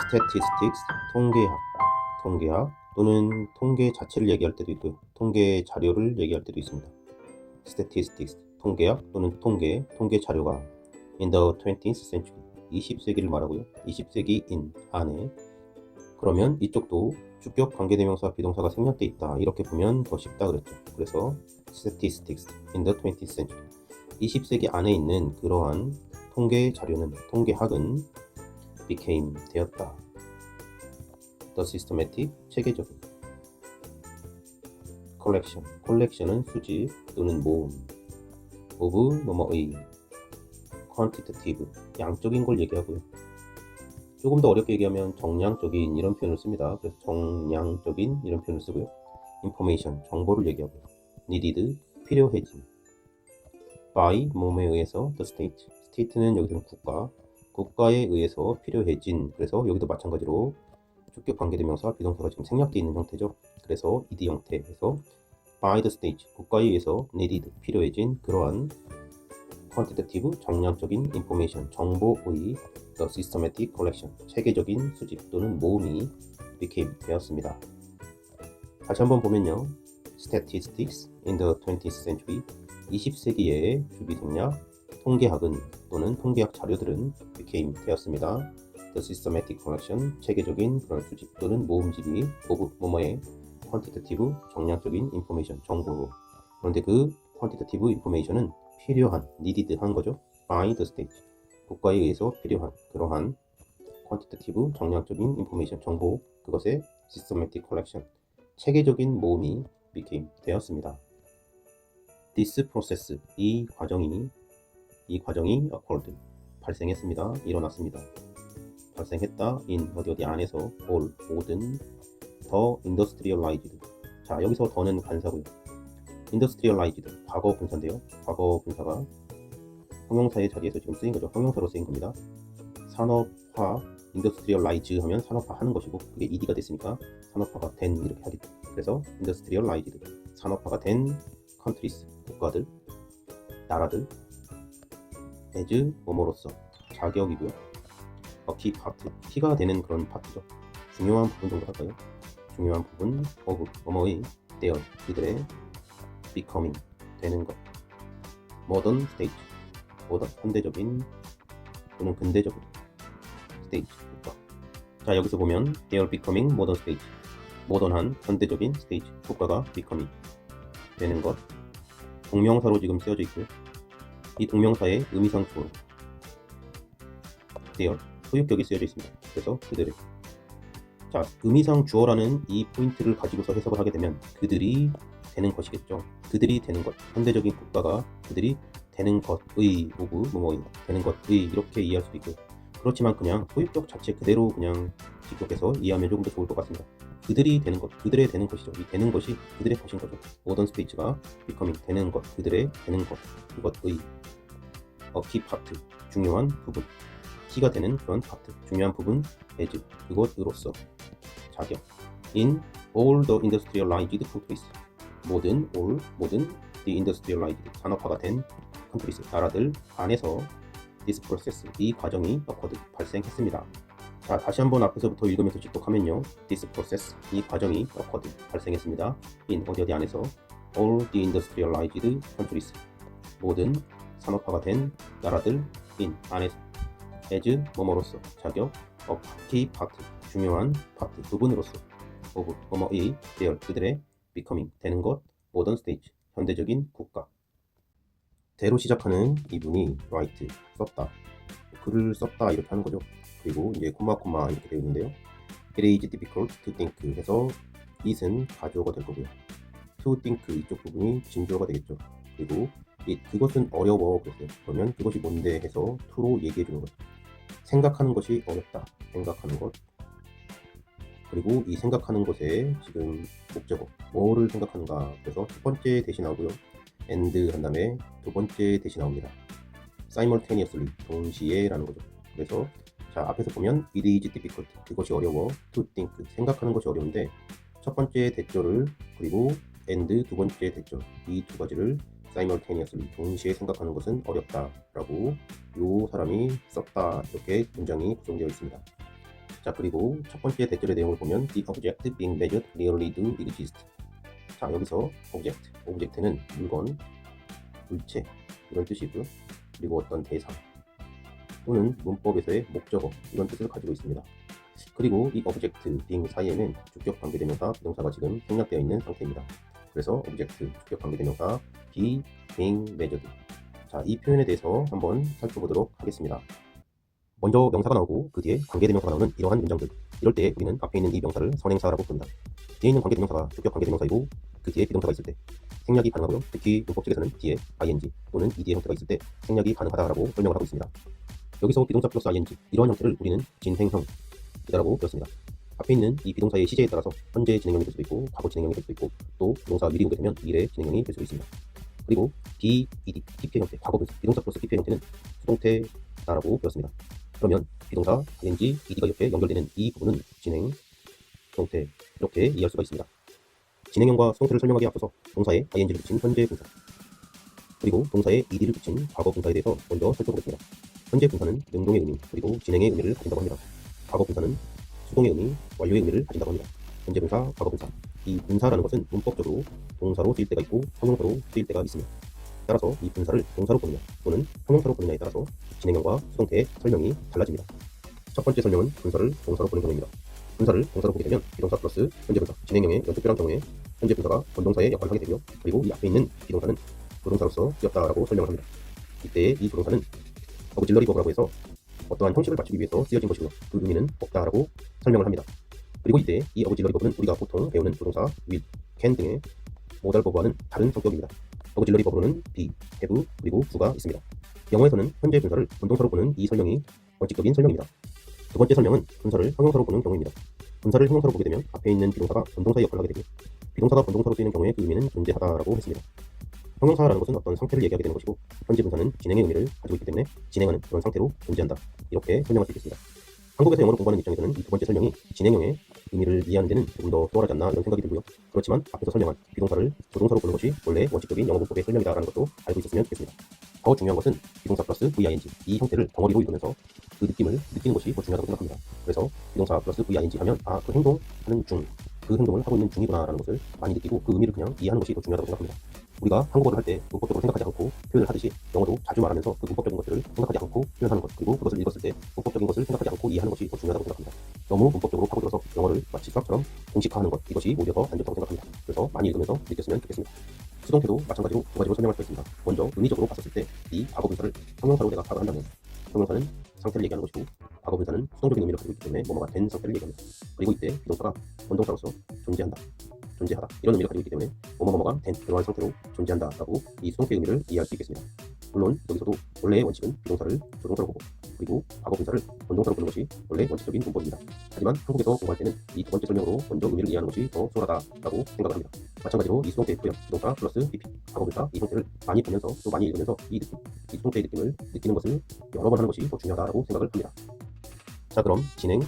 statistics, 통계학 또는 통계 자체를 얘기할 때도 있고요. 통계 자료를 얘기할 때도 있습니다. statistics, 통계학 또는 통계 자료가 in the 20th century, 20세기를 말하고요. 20세기인 안에. 그러면 이쪽도 주격 관계대명사 비동사가 생략돼 있다. 이렇게 보면 더 쉽다 그랬죠. 그래서 statistics in the 20th century, 20세기 안에 있는 그러한 통계 자료는, 통계학은 became, 되었다. The systematic, 체계적인. collection은 수집 또는 모음. of, 뭐뭐의. quantitative, 양적인 걸 얘기하고요. 조금 더 어렵게 얘기하면 정량적인 이런 표현을 씁니다. 그래서 정량적인 이런 표현을 쓰고요. information, 정보를 얘기하고요. needed, 필요해진. by, 몸에 의해서 the state. state는 여기서는 국가에 의해서 필요해진. 그래서 여기도 마찬가지로 주격 관계대명사 비동사가 지금 생략되어 있는 형태죠. 그래서 ed 형태에서 by the state, 국가에 의해서 needed, 필요해진 그러한 quantitative, 정량적인 information, 정보의 the systematic collection, 체계적인 수집 또는 모음이 became, 되었습니다. 다시 한번 보면요. statistics in the 20th century, 20세기의 주기생략, 통계학은 또는 통계학 자료들은 became, 되었습니다. The systematic collection, 체계적인 그런 수집 또는 모음집이 of, 뭐뭐의 quantitative, 정량적인 information, 정보로. 그런데 그 quantitative information은 필요한, needed한 거죠. by the state, 국가에 의해서 필요한 그러한 quantitative, 정량적인 information, 정보, 그것의 systematic collection, 체계적인 모음이 became, 되었습니다. This process, 이 과정이 occurred, 발생했습니다. 일어났습니다. 발생했다. in, 어디 안에서, all, 모든, the industrialized. 자, 여기서 더는 간사고요. industrialized, 과거 분사인데요. 과거 분사가 형용사의 자리에서 지금 쓰인 거죠. 형용사로 쓰인 겁니다. 산업화, industrialize 하면 산업화하는 것이고, 그게 ed가 됐으니까 산업화가 된, 이렇게 하겠죠. 그래서 industrialized, 산업화가 된 countries, 국가들, 나라들, as, 뭐뭐로서, 자격이고요. key part, 키가 되는 그런 파트죠. 중요한 부분 정도 할까요? 중요한 부분 of, 뭐뭐의, their, 그들의 becoming, 되는 것. modern state, 현대적인 또는 근대적인 state, 국가. 자, 여기서 보면 their becoming modern state, 모던한 현대적인 state, 국가가 becoming, 되는 것. 동명사로 지금 쓰여져 있고요. 이 동명사의 의미상 주어 their, 소유격이 쓰여져 있습니다. 그래서 그들의. 자, 의미상 주어라는 이 포인트를 가지고서 해석을 하게 되면 그들이 되는 것이겠죠. 그들이 되는 것, 현대적인 국가가 그들이 되는 것의, of, 뭐뭐 되는 것의, 이렇게 이해할 수도 있고요. 그렇지만 그냥 소유격 자체 그대로 그냥 직역해서 이해하면 조금 더 좋을 것 같습니다. 그들이 되는 것, 그들의 되는 것이죠. 이 되는 것이 그들의 것인 거죠. 모던 스테이츠가 becoming, 되는 것, 그들의 되는 것, 그것의 key part, 중요한 부분, 키가 되는 그런 파트, 중요한 부분, as, 그것으로서, 자격. in all the industrialized countries, 모든 the industrialized, 산업화가 된 countries, 나라들 안에서 this process, 이 과정이 occurred, 발생했습니다. 자, 다시 한번 앞에서부터 읽으면서 직독하면요. this process, 이 과정이 occurred, 발생했습니다. in, 어디 안에서, all the industrialized countries, 모든 산업화가 된 나라들, in, 안에서, as, 뭐뭐로서, 자격, of, key part, 중요한 파트, 부분으로서, of, 뭐뭐의, their, 그들의, becoming, 되는 것, modern stage, 현대적인 국가. 대로 시작하는 이분이 write, 썼다, 글을 썼다 이렇게 하는 거죠. 그리고 이제 콤마 이렇게 되어 있는데요. It is difficult to think 해서 it은 가주어가 될 거고요. To think, 이쪽 부분이 진주어가 되겠죠. 그리고 그것은 어려워 그랬어요. 그러면 그것이 뭔데 해서 to로 얘기해 주는 거죠. 생각하는 것이 어렵다. 생각하는 것. 그리고 이 생각하는 것에 지금 목적어, 뭐를 생각하는가. 그래서 첫 번째 대시 나오고요. and 한 다음에 두 번째 대시 나옵니다. simultaneously, 동시에 라는 거죠. 그래서 자, 앞에서 보면 it is difficult, 그것이 어려워. to think, 생각하는 것이 어려운데 첫 번째 대절을, 그리고 and 두 번째 대절, 이 두 가지를 simultaneously, 동시에 생각하는 것은 어렵다 라고 이 사람이 썼다, 이렇게 문장이 구성되어 있습니다. 자, 그리고 첫 번째 대절의 내용을 보면 the object being measured really do exist. 자, 여기서 object는 물건, 물체 이런 뜻이고요. 그리고 어떤 대상 또는 문법에서의 목적어 이런 뜻을 가지고 있습니다. 그리고 이 object being 사이에는 주격 관계대명사 비동사가 지금 생략되어 있는 상태입니다. 그래서 object 주격 관계대명사 be being measured. 자, 이 표현에 대해서 한번 살펴보도록 하겠습니다. 먼저 명사가 나오고 그 뒤에 관계대명사가 나오는 이러한 문장들, 이럴 때 우리는 앞에 있는 이 명사를 선행사라고 부릅니다. 뒤에 있는 관계대명사가 주격 관계대명사이고 그 뒤에 비동사가 있을 때 생략이 가능하고요. 특히 문법 쪽에서는 뒤에 ing 또는 ed의 형태가 있을 때 생략이 가능하다라고 설명을 하고 있습니다. 여기서 비동사 플러스 ing 이러한 형태를 우리는 진행형이라고 배웠습니다. 앞에 있는 이 비동사의 시제에 따라서 현재 진행형이 될 수도 있고 과거 진행형이 될 수도 있고 또 비동사가 미리 오게 되면 미래 진행형이 될 수도 있습니다. 그리고 BED, PP의 형태, 과거 분사, 비동사 플러스 PP의 형태는 수동태다라고 배웠습니다. 그러면 비동사, ing, ed가 이렇게 연결되는 이 부분은 진행, 수동태 이렇게 이해할 수가 있습니다. 진행형과 수동태를 설명하기에 앞서서 동사에 ing를 붙인 현재 분사 그리고 동사에 ed를 붙인 과거 분사에 대해서 먼저 살펴보겠습니다. 현재 분사는 능동의 의미 그리고 진행의 의미를 가진다고 합니다. 과거 분사는 수동의 의미, 완료의 의미를 가진다고 합니다. 현재 분사, 과거 분사. 이 분사라는 것은 문법적으로 동사로 쓰일 때가 있고 형용사로 쓰일 때가 있습니다. 따라서 이 분사를 동사로 보느냐 또는 형용사로 보느냐에 따라서 진행형과 수동태의 설명이 달라집니다. 첫 번째 설명은 분사를 동사로 보는 경우입니다. 분사를 동사로 보게 되면 비동사 플러스 현재 분사, 진행형의 연속변환 경우에 현재 분사가 원동사의 역할을 하게 되고요. 그리고 이 앞에 있는 비동사는 조동사로서 쓰였다라고 설명을 합니다. 이때 이 조동사는 어그질러리 버브라고 해서 어떠한 형식을 맞추기 위해서 쓰여진 것이고요. 그 의미는 없다라고 설명을 합니다. 그리고 이때 이 어그질러리 버브는 우리가 보통 배우는 조동사 will, can 등의 모달 버브와는 다른 성격입니다. 어그질러리 버브로는 be, have, 그리고 do가 있습니다. 영어에서는 현재 분사를 본동사로 보는 이 설명이 원칙적인 설명입니다. 두 번째 설명은 분사를 형용사로 보는 경우입니다. 분사를 형용사로 보게 되면 앞에 있는 비동사가 본동사의 역할을 하게 되고 비동사가 본동사로 쓰이는 경우에 그 의미는 존재하다라고 했습니다. 형용사라는 것은 어떤 상태를 얘기하게 되는 것이고 현재 분사는 진행의 의미를 가지고 있기 때문에 진행하는 그런 상태로 존재한다. 이렇게 설명할 수 있겠습니다. 한국에서 영어를 공부하는 입장에서는 이 두 번째 설명이 진행형의 의미를 이해하는 데는 조금 더 수월하지 않나 이런 생각이 들고요. 그렇지만 앞에서 설명한 비동사를 조동사로 보는 것이 원래 원칙적인 영어 문법의 설명이다라는 것도 알고 있었으면 좋겠습니다. 더 중요한 것은 비동사 플러스 VING 이 형태를 덩어리로 이루면서 그 느낌을 느끼는 것이 더 중요하다고 생각합니다. 그래서 비동사 플러스 VING 하면 그 행동하는 중, 그 행동을 하고 있는 중이구나라는 것을 많이 느끼고 그 의미를 그냥 이해하는 것이 더 중요하다고 생각합니다. 우리가 한국어를 할 때 문법적으로 생각하지 않고 표현을 하듯이 영어도 자주 말하면서 그 문법적인 것들을 생각하지 않고 표현하는 것 그리고 그것을 읽었을 때 문법적인 것을 생각하지 않고 이해하는 것이 더 중요하다고 생각합니다. 너무 문법적으로 파고들어서 영어를 마치 수학처럼 공식화하는 것 이것이 오히려 더 안 좋다고 생각합니다. 그래서 많이 읽으면서 느꼈으면 좋겠습니다. 수동태도 마찬가지로 두 가지로 설명할 수가 있습니다. 먼저 의미적으로 봤었을 때 이 과거 분사를 형용사로 내가 파악을 한다면 형용사는 상태를 얘기하는 것이고 과거 분사는 수동적인 의미를 가지고 있기 때문에 뭐뭐가 된 상태를 얘기합니다. 그리고 이때 비동사가 원동사로서 존재한다, 존재하다 이런 의미를 가지고 있기 때문에 뭐뭐뭐가 된 그러한 상태로 존재한다라고 이 수동태의 의미를 이해할 수 있겠습니다. 물론 여기서도 원래의 원칙은 비동사를 조동사로 보고 그리고 과거 분사를 원동사로 보는 것이 원래 원칙적인 문법입니다. 하지만 한국에서 공부할 때는 이 두 번째 설명으로 먼저 의미를 이해하는 것이 더 수월하다라고 생각을 합니다. 마찬가지로 이 수동태의 표현 비동사 플러스 PP 과거 분사 이 형태를 많이 보면서 또 많이 읽으면서 이 느낌, 이 수동태의 느낌을 느끼는 것을 여러 번 하는 것이 더 중요하다고 생각을 합니다. 자, 그럼 진행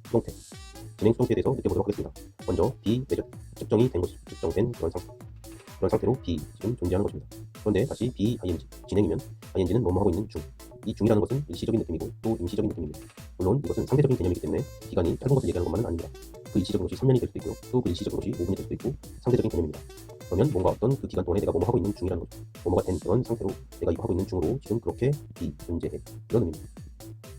수동태 수동태에 대해서 느껴보도록 하겠습니다. 먼저 be measured 측정이 된 것이 측정된 그런 상태로 be 지금 존재하는 것입니다. 그런데 다시 be ing 진행이면 ing는 뭐뭐 하고 있는 중. 이 중이라는 것은 일시적인 느낌이고 또 임시적인 느낌입니다. 물론 이것은 상대적인 개념이기 때문에 기간이 짧은 것을 얘기하는 것만은 아닙니다. 그 일시적인 것이 3년이 될 수도 있고요. 또 그 일시적인 것이 5분이 될 수도 있고 상대적인 개념입니다. 그러면 뭔가 어떤 그 기간 동안에 내가 뭐뭐 하고 있는 중이라는 거죠. 뭐뭐가 된 그런 상태로 내가 이거 하고 있는 중으로 지금 그렇게 be 존재해 이런 의미입니다.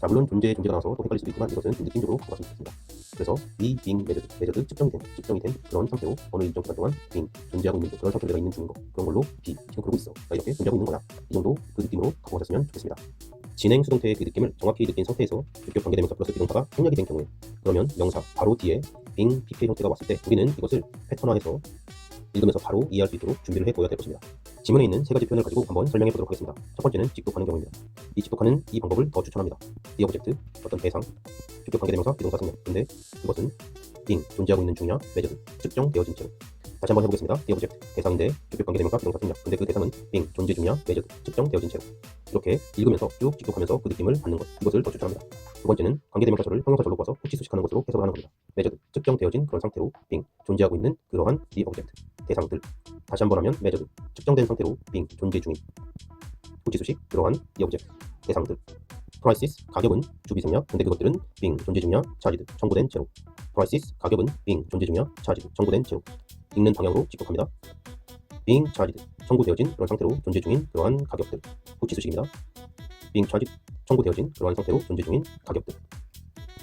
자, 물론 존재가 나와서 또 헷갈릴 수도 있지만 이것은 좀 느낌적으로 바꿨으면 좋겠습니다. 그래서 be being measured 측정이 된 그런 상태로 어느 일정 기간 동안 being 존재하고 있는 그런 상태로 내가 있는 중인 거 그런 걸로 be 지금 그러고 있어 나 이렇게 존재하고 있는 거야 이 정도 그 느낌으로 갖고 가셨으면 좋겠습니다. 진행 수동태의 그 느낌을 정확히 느낀 상태에서 주격 관계대명사 플러스 비동사가 생략이 된 경우에 그러면 명사 바로 뒤에 being PP의 형태가 왔을 때 우리는 이것을 패턴화해서 읽으면서 바로 이해할 수 있도록 준비를 해보아야 될 것입니다. 지문에 있는 세 가지 표현을 가지고 한번 설명해 보도록 하겠습니다. 첫 번째는 직독하는 경우입니다. 이 직독하는 이 방법을 더 추천합니다. the object 어떤 대상 주격 관계대명사 비동사 생략 근데 그것은 being 존재하고 있는 중이냐 measured 측정되어진 채로 다시 한번 해보겠습니다. the object 대상인데 주격 관계대명사 비동사 생략 근데 그 대상은 being 존재 중이냐 measured 측정되어진 채로 이렇게 읽으면서 쭉 직독하면서 그 느낌을 받는 것 이것을 더 추천합니다. 두 번째는 관계대명사절을 형용사절로 바꿔서 후치수식하는 것으로 해석을 하는 겁니다. measured 측정되어진 그런 상태로 being 존재하고 있는 그러한 the object 대상들 다시 한번 하면 measured 측정된 상태로 being 존재 중인 후치수식 그러한 the object 대상들 prices 가격은 주비생략 근데 그것들은 being 존재 중이야 charged 청구된 채로 prices 가격은 being 존재 중이야 charged 청구된 채로 읽는 방향으로 직역합니다. being charged 청구되어진 그런 상태로 존재 중인 그러한 가격들 후치수식입니다. being charged 청구되어진 그러한 상태로 존재 중인 가격들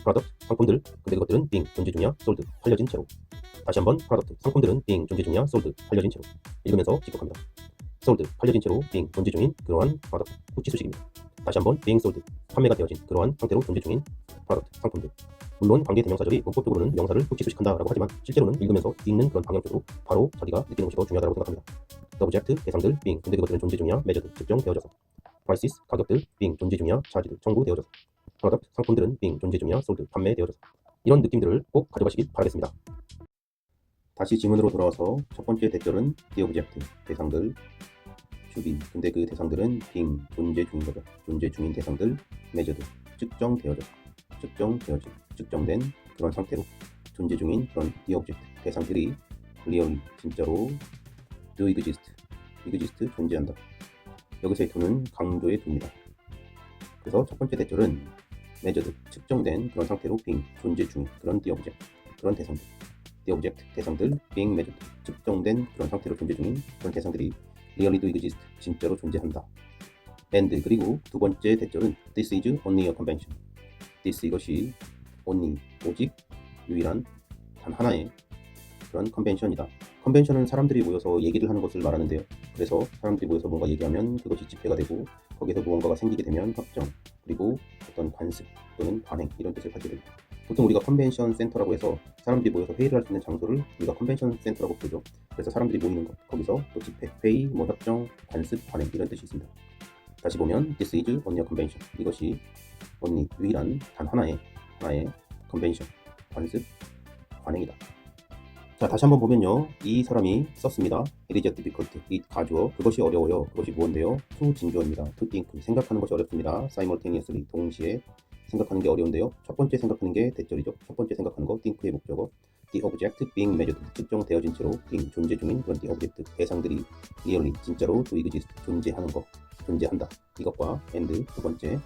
product 상품들 근데 그것들은 being 존재 중이야 sold 팔려진 채로 다시 한번 product 상품들은 being 존재 중이야 sold 팔려진 채로 읽으면서 직역합니다. sold 팔려진 채로 being 존재 중인 그러한 product 후치수식입니다. 다시 한번 being sold 판매가 되어진 그러한 상태로 존재 중인 product 상품들 물론 관계 대명사절이 문법적으로는 명사를 후치수식한다라고 하지만 실제로는 읽으면서 읽는 그런 방향적으로 바로 자기가 느끼는 것이 더 중요하다고 생각합니다. The object 대상들 being 근데 그것들은 존재 중이야 measured 측정되어져서 prices 가격들 being 존재 중이야 charged 청구되어져서 product 상품들은 being 존재 중이야 sold 판매되어져서 이런 느낌들을 꼭 가져가시길 바라겠습니다. 다시 지문으로 돌아와서 첫 번째 대절은 the object 대상들 주비 근데 그 대상들은 being 존재 중인 거죠. 존재 중인 대상들 measured 측정되어져 측정되어진 측정된 그런 상태로 존재 중인 그런 the object 대상들이 really 진짜로 do exist 존재한다. 여기서의 do는 강조의 do입니다. 그래서 첫 번째 대절은 measured 측정된 그런 상태로 being 존재 중인 그런 the object 그런 대상들 the object 대상들 being measured 측정된 그런 상태로 존재 중인 그런 대상들이 really do exist 진짜로 존재한다. and 그리고 두 번째 대절은 this is only a convention this 이것이 only 오직 유일한 단 하나의 그런 컨벤션이다. 컨벤션은 사람들이 모여서 얘기를 하는 것을 말하는데요. 그래서 사람들이 모여서 뭔가 얘기하면 그것이 집회가 되고 거기서 무언가가 생기게 되면 확정 그리고 어떤 관습 또는 관행 이런 뜻을 가지게 됩니다. 보통 우리가 컨벤션 센터라고 해서 사람들이 모여서 회의를 할 수 있는 장소를 우리가 컨벤션 센터라고 부르죠. 그래서 사람들이 모이는 것 거기서 또 집회, 회의, 뭐 협정, 관습, 관행 이런 뜻이 있습니다. 다시 보면 this is only a convention 이것이 only 유일한 단 하나의 컨벤션 관습, 관행이다. 자 다시 한번 보면요 이 사람이 썼습니다. It is difficult it 가주어 그것이 어려워요. 그것이 무언데요? to 진주어입니다. to think 생각하는 것이 어렵습니다. simultaneously 동시에 생각하는 게 어려운데요. 첫 번째 생각하는 게 대절이죠. 첫 번째 생각하는 거 think의 목적어 the object being measured 측정되어진 채로 being 존재 중인 그런 the object 대상들이 really 진짜로 to exist 존재하는 거 존재한다. 이것과 and 두 번째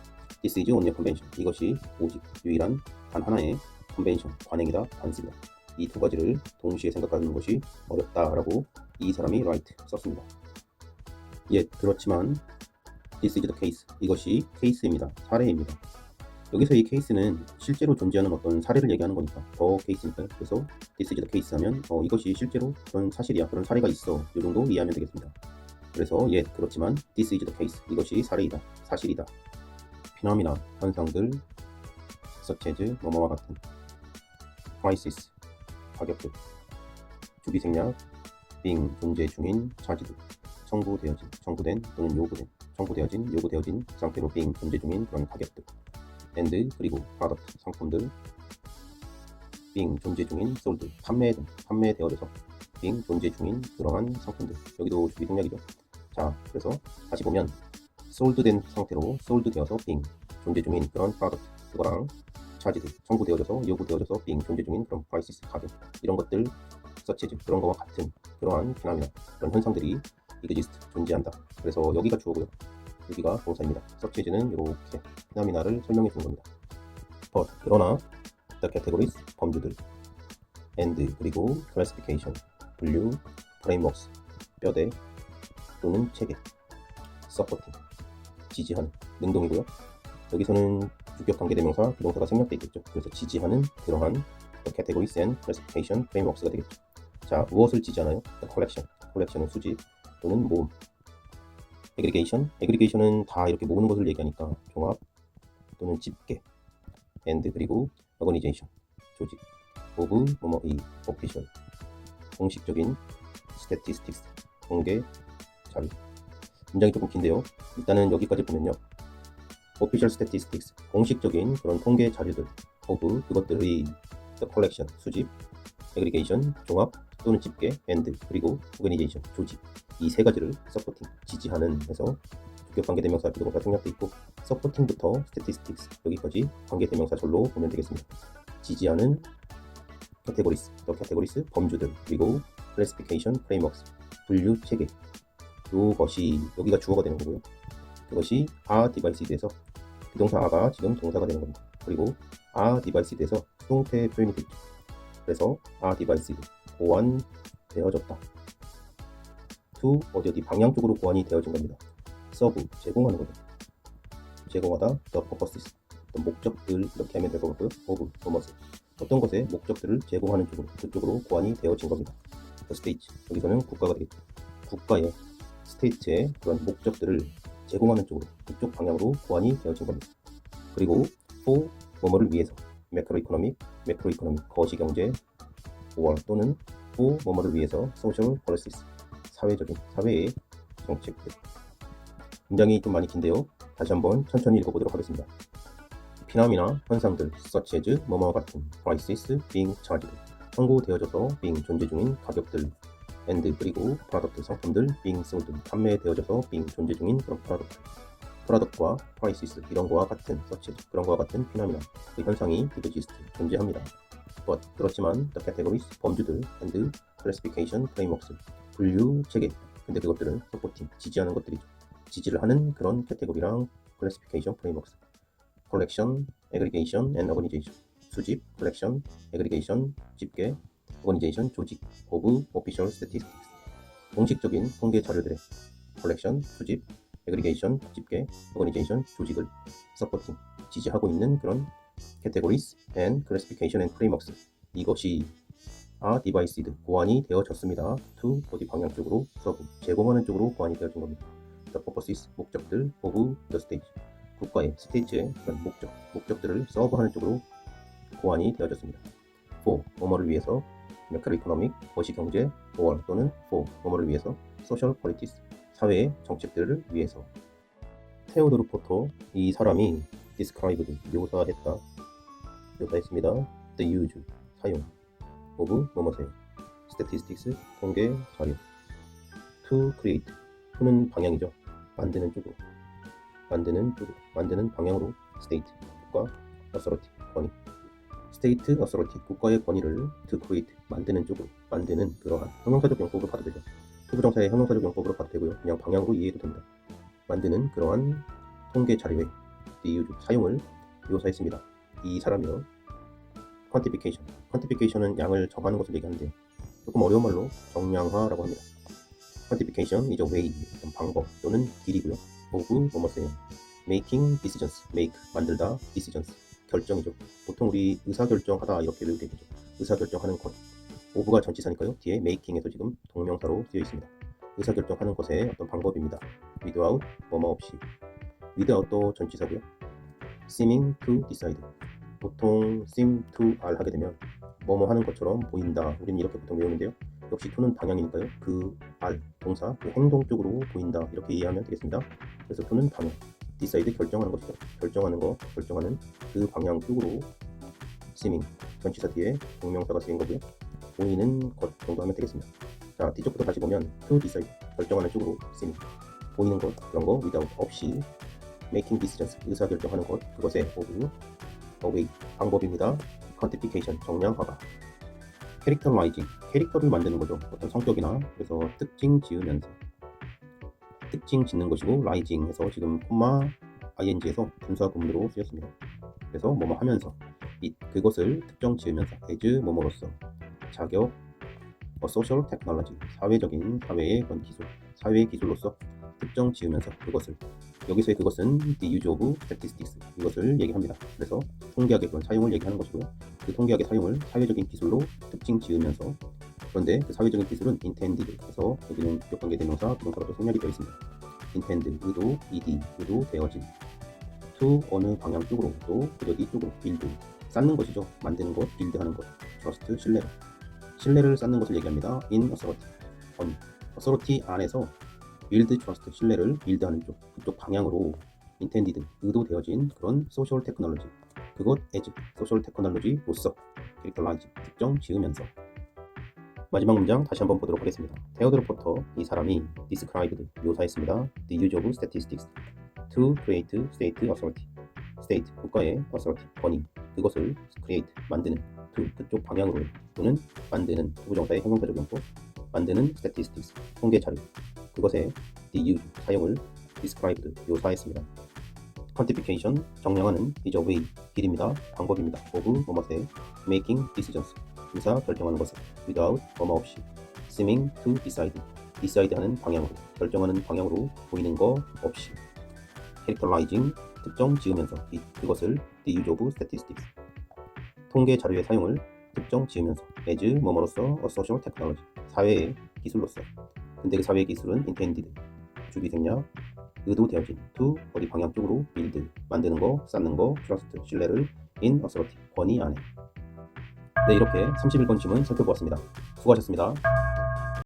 this is only a convention 이것이 오직 유일한 단 하나의 컨벤션 관행이다 관습이다. 이 두 가지를 동시에 생각하는 것이 어렵다라고 이 사람이 write 썼습니다. 그렇지만 this is the case 이것이 케이스입니다. 사례입니다. 여기서 이 케이스는 실제로 존재하는 어떤 사례를 얘기하는 거니까 더 케이스니까요. 그래서 this is the case 하면 이것이 실제로 그런 사실이야 그런 사례가 있어 이 정도 이해하면 되겠습니다. 그래서 그렇지만 this is the case 이것이 사례이다 사실이다. 피노미나 현상들 such as 뭐뭐와 같은 prices 가격들 주기생략 being 존재 중인 charged 청구되어진 청구된 또는 요구된 청구되어진 요구되어진 상태로 being 존재 중인 그런 가격들 and 그리고 product 상품들 being 존재 중인 sold 판매되어져서 being 존재 중인 그러한 상품들 여기도 주기생략이죠. 자 그래서 다시 보면 sold 된 상태로 sold 되어서 being 존재 중인 그런 product 그거랑 charged 청구되어져서 요구되어져서 being 존재 중인 그런 prices 가격 이런 것들 such as 그런 거와 같은 그러한 피노미나 그런 현상들이 exist 존재한다. 그래서 여기가 주어고요. 여기가 동사입니다. such as는 이렇게 피노미나를 설명해 주는 겁니다. 그러나 the categories 범주들 and 그리고 classification 분류 frameworks 뼈대 또는 체계 supporting 지지하는 능동이고요. 여기서는 주격 관계대명사 비동사가 생략되어 있겠죠. 그래서 지지하는 그러한 the categories and classification frameworks가 되겠죠. 자 무엇을 지지하나요? the collection은 수집 또는 모음 aggregation은 다 이렇게 모으는 것을 얘기하니까 종합 또는 집계 and 그리고 organization 조직 of 뭐뭐이 official 공식적인 statistics 통계 자료 문장이 조금 긴데요. 일단은 여기까지 보면요. official statistics 공식적인 그런 통계 자료들 of 그것들의 the collection 수집 aggregation 종합 또는 집계 and 그리고 organization 조직 이 세 가지를 supporting 지지하는 해서 주격 관계대명사 비동사 생략돼 있고 supporting부터 statistics 여기까지 관계대명사절로 보면 되겠습니다. 지지하는 categories 범주들 그리고 classification frameworks 분류 체계 이것이 여기가 주어가 되는 거고요. 그것이 are device에서 비동사 are가 지금 동사가 되는 겁니다. 그리고 are device에서 수동태 표현이 됐죠. 그래서 are device 보완되어졌다. to 어디 방향 쪽으로 보완이 되어진 겁니다. serve 제공하는 거죠. 제공하다 the purposes 어떤 목적들 이렇게 하면 될 것 같고요. of 뭐뭐스 어떤 것의 목적들을 제공하는 쪽으로 그쪽으로 보완이 되어진 겁니다. the state 여기서는 국가가 되겠죠. 국가의 스테이트의 그런 목적들을 제공하는 쪽으로 그쪽 방향으로 보완이 되어진 겁니다. 그리고 for 뭐뭐를 위해서 매크로이코노믹 거시경제 or 또는 for 뭐뭐를 위해서 social policies 사회의 정책들. 문장이 좀 많이 긴데요. 다시 한번 천천히 읽어보도록 하겠습니다. 피라미나 현상들 such as 뭐뭐 같은 prices being charged 선고되어져서 being 존재 중인 가격들 and 그리고 프로덕트 상품들 being sold 판매되어져서 being 존재 중인 그런 프로덕트과 prices 이런 거와 같은 such as 그런 거와 같은 피라미나 그 현상이 exist 존재합니다. but 그렇지만 the categories 범주들 and classification frameworks 분류 체계 근데 그것들은 supporting 지지하는 것들이죠. 지지를 하는 그런 캐테고리랑 classification frameworks collection, aggregation and organization 수집, collection, aggregation 집계, organization 조직 of official statistics 공식적인 통계 자료들의 collection 수집, aggregation 집계, organization 조직을 supporting 지지하고 있는 그런 categories and classification and frameworks 이것이 are devised 보완이 되어졌습니다. to 어디 방향 쪽으로 serve 제공하는 쪽으로 보완이 되어진 겁니다. the purposes 목적들 of the state 국가의 스테이트의 그런 목적들을 서브하는 쪽으로 보완이 되어졌습니다. for 뭐뭐를 위해서 매크로이코노믹 거시경제 or 또는 for 뭐뭐를 위해서 social politics 사회의 정책들을 위해서 테오도르 포터 이 사람이 described 묘사했습니다. the use 사용 of 뭐뭐세요 statistics 통계 자료 to create to는 방향이죠. 만드는 방향으로 state 국가 authority 권위 state authority 국가의 권위를 to create 만드는 쪽으로 만드는 그러한 형용사적 용법으로 봐도 되죠. 투부정사의 형용사적 용법으로 봐도 되고요. 그냥 방향으로 이해해도 됩니다. 만드는 그러한 통계 자료의 사용을 묘사했습니다. 이 사람이요. quantification은 양을 정하는 것을 얘기하는데 조금 어려운 말로 정량화라고 합니다. quantification is a way 어떤 방법 또는 길이고요. of 뭐뭐세요 making decisions 만들다 decisions 결정이죠. 보통 우리 의사결정하다 이렇게 외우게 되죠. 의사결정하는 것 of가 전치사니까요. 뒤에 making에서 지금 동명사로 쓰여 있습니다. 의사결정하는 것의 어떤 방법입니다. without 뭐뭐 없이 without도 전치사고요. seeming to decide 보통 seem to are 하게 되면 뭐뭐 하는 것처럼 보인다. 우리는 이렇게 보통 외우는데요. 역시 to는 방향이니까요. 그 are 동사 그 행동 쪽으로 보인다. 이렇게 이해하면 되겠습니다. 그래서 to는 방향, decide 결정하는 것이죠. 결정하는 그 방향 쪽으로 seeming 전치사 뒤에 동명사가 쓰인 거고요. 보이는 것 정도 하면 되겠습니다. 자, 뒤쪽부터 다시 보면 to decide 결정하는 쪽으로 seeming 보이는 것 그런 거 without 없이 making decisions 의사결정하는 것 그것의 of way 방법입니다. quantification 정량화가 characterizing 캐릭터를 만드는 거죠. 어떤 성격이나 그래서 특징 지으면서 특징 짓는 것이고 rising에서 지금 콤마 ing에서 분사 구문으로 쓰였습니다. 그래서 뭐뭐 하면서 그것을 특정 지으면서 as 뭐뭐로서 자격 social technology 사회의 그런 기술 사회의 기술로서 특정 지으면서 그것을 여기서의 그것은 the use of statistics 이것을 얘기합니다. 그래서 통계학의 그런 사용을 얘기하는 것이고요. 그 통계학의 사용을 사회적인 기술로 특징 지으면서 그런데 그 사회적인 기술은 intended 해서 여기는 역관계 대명사 부동사로 생략이 되어 있습니다. intend 의도 의도 되어진 to 어느 방향 쪽으로 또 여기 쪽으로 build 쌓는 것이죠. 만드는 것 build하는 것 trust 신뢰를 쌓는 것을 얘기합니다. in authority authority 안에서 build trust 신뢰를 build하는 쪽 그쪽 방향으로 intended 의도되어진 그런 social technology 그것 as social technology로서 characterize 특정 지으면서 마지막 문장 다시 한번 보도록 하겠습니다. 테오도르 포터 이 사람이 described 묘사했습니다. the use of statistics to create state authority state 국가의 authority 권위 그것을 create 만드는 to 그쪽 방향으로 또는 만드는 부정사의 형용사적 용법 만드는 statistics 통계 자료 그것의 the use 사용을 described 묘사했습니다. quantification, 정량하는, is a way, 길입니다. 방법입니다. of 뭐뭐의 making decisions, 의사 결정하는 것을 without 뭐뭐 없이 seeming to decide, decide 하는 방향으로, 결정하는 방향으로 보이는 거 없이 characterizing, 특정 지으면서 그것을 the use of statistics, 통계 자료의 사용을 특정 지으면서 as 뭐뭐로서 a social technology, 사회의 기술로서. 근데 그 사회의 기술은 intended, 주기 생략, 의도되어진 to 어디 방향 쪽으로 build, 만드는 거, 쌓는 거, trust, 신뢰를 in authority, 권위 안에. 네, 이렇게 31번 지문 살펴보았습니다. 수고하셨습니다.